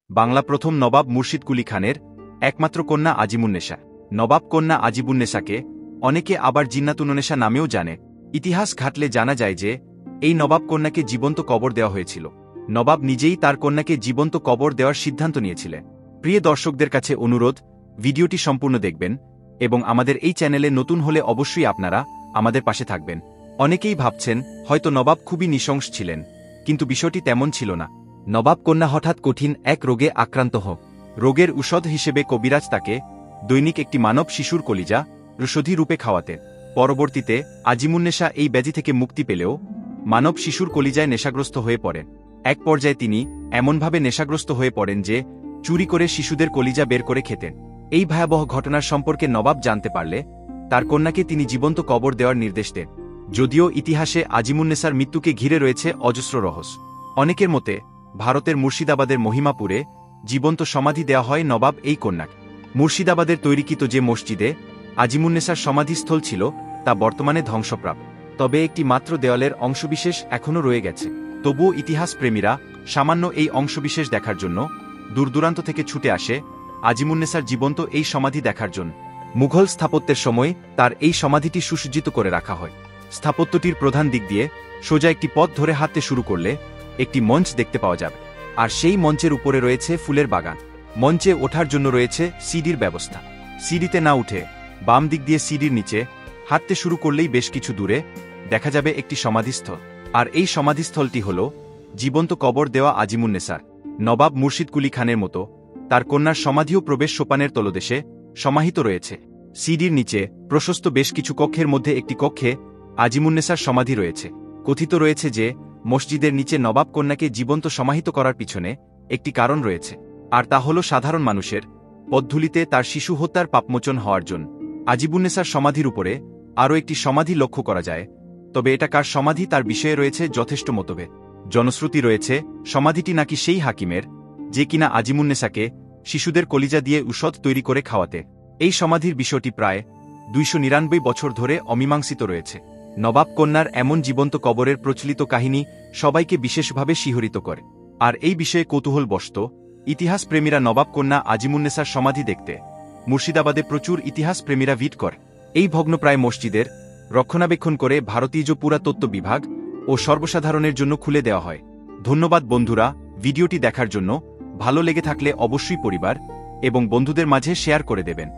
বাংলা প্রথম নবাব মুর্শিদ কুলি খানের একমাত্র কন্যা আজিমুন্নেসা। নবাব কন্যা আজিমুন্নেসাকে অনেকে আবার জিন্নাতুন্নেসা নামেও জানে। ইতিহাস ঘাটলে জানা যায় যে এই নবাব কন্যাকে জীবন্ত কবর দেওয়া হয়েছিল। নবাব নিজেই তার কন্যাকে জীবন্ত কবর দেওয়ার সিদ্ধান্ত নিয়েছিলেন। প্রিয় দর্শকদের কাছে অনুরোধ, ভিডিওটি সম্পূর্ণ দেখবেন এবং আমাদের এই চ্যানেলে নতুন হলে অবশ্যই আপনারা আমাদের পাশে থাকবেন। অনেকেই ভাবছেন হয়তো নবাব খুবই নৃশংস ছিলেন, কিন্তু বিষয়টি তেমন ছিল না। নবাব কন্যা হঠাৎ কঠিন এক রোগে আক্রান্ত হোক। রোগের ঔষধ হিসেবে কবিরাজ তাকে দৈনিক একটি মানব শিশুর কলিজা ঔষধি রূপে খাওয়াতেন। পরবর্তীতে আজিমুন্নেসা এই ব্যাধি থেকে মুক্তি পেলেও মানব শিশুর কলিজায় নেশাগ্রস্ত হয়ে পড়েন। এক পর্যায়ে তিনি এমনভাবে নেশাগ্রস্ত হয়ে পড়েন যে চুরি করে শিশুদের কলিজা বের করে খেতেন। এই ভয়াবহ ঘটনার সম্পর্কে নবাব জানতে পারলে তার কন্যাকে তিনি জীবন্ত কবর দেওয়ার নির্দেশ দেন। যদিও ইতিহাসে আজিমুন্নেসার মৃত্যুকে ঘিরে রয়েছে অজস্র রহস্য। অনেকের মতে ভারতের মুর্শিদাবাদের মহিমাপুরে জীবন্ত সমাধি দেওয়া হয় নবাব এই কন্যাকে। মুর্শিদাবাদের তৈরিকৃত যে মসজিদে আজিমুন্নেসার সমাধিস্থল ছিল তা বর্তমানে ধ্বংসপ্রাপ্ত, তবে একটি মাত্র দেওয়ালের অংশবিশেষ এখনও রয়ে গেছে। তবুও ইতিহাস প্রেমীরা সামান্য এই অংশবিশেষ দেখার জন্য দূরদূরান্ত থেকে ছুটে আসে আজিমুন্নেসার জীবন্ত এই সমাধি দেখার জন্য। মুঘল স্থাপত্যের সময় তার এই সমাধিটি সুসজ্জিত করে রাখা হয়। স্থাপত্যটির প্রধান দিক দিয়ে সোজা একটি পথ ধরে হাঁটতে শুরু করলে একটি মঞ্চ দেখতে পাওয়া যাবে, আর সেই মঞ্চের উপরে রয়েছে ফুলের বাগান। মঞ্চে ওঠার জন্য রয়েছে সিঁড়ির ব্যবস্থা। সিঁড়িতে না উঠে বাম দিক দিয়ে সিঁড়ির নিচে হাঁটতে শুরু করলেই বেশ কিছু দূরে দেখা যাবে একটি সমাধিস্থল, আর এই সমাধিস্থলটি হল জীবন্ত কবর দেওয়া আজিমুন্নেসার। নবাব মুর্শিদ কুলি খানের মতো তার কন্যার সমাধিও প্রবেশ সোপানের তলদেশে সমাহিত রয়েছে। সিঁড়ির নিচে প্রশস্ত বেশ কিছু কক্ষের মধ্যে একটি কক্ষে আজিমুন্নেসার সমাধি রয়েছে। কথিত রয়েছে যে মসজিদের নিচে নবাব কন্যাকে জীবন্ত সমাহিত করার পিছনে একটি কারণ রয়েছে, আর তা হল সাধারণ মানুষের পথধূলিতে তার শিশু হত্যার পাপমোচন হওয়ার জন্য। আজিমুন্নেসার সমাধির উপরে আরও একটি সমাধি লক্ষ্য করা যায়, তবে এটা কার সমাধি তার বিষয়ে রয়েছে যথেষ্ট মতভেদ। জনশ্রুতি রয়েছে সমাধিটি নাকি সেই হাকিমের, যে কিনা আজিমুন্নেসাকে শিশুদের কলিজা দিয়ে ঔষধ তৈরি করে খাওয়াতে। এই সমাধির বিষয়টি প্রায় 299 বছর ধরে অমীমাংসিত রয়েছে। নবাব কন্যার এমন জীবন্ত কবরের প্রচলিত কাহিনী সবাইকে বিশেষভাবে শিহরিত করে, আর এই বিষয়ে কৌতূহলবশত ইতিহাস প্রেমীরা নবাব কন্যা আজিমুন্নেসার সমাধি দেখতে মুর্শিদাবাদে প্রচুর ইতিহাস প্রেমীরা ভিড় করে। এই ভগ্নপ্রায় মসজিদের রক্ষণাবেক্ষণ করে ভারতীয় পুরাতত্ত্ব বিভাগ ও সর্বসাধারণের জন্য খুলে দেওয়া হয়। ধন্যবাদ বন্ধুরা, ভিডিওটি দেখার জন্য। ভালো লেগে থাকলে অবশ্যই পরিবার এবং বন্ধুদের মাঝে শেয়ার করে দেবেন।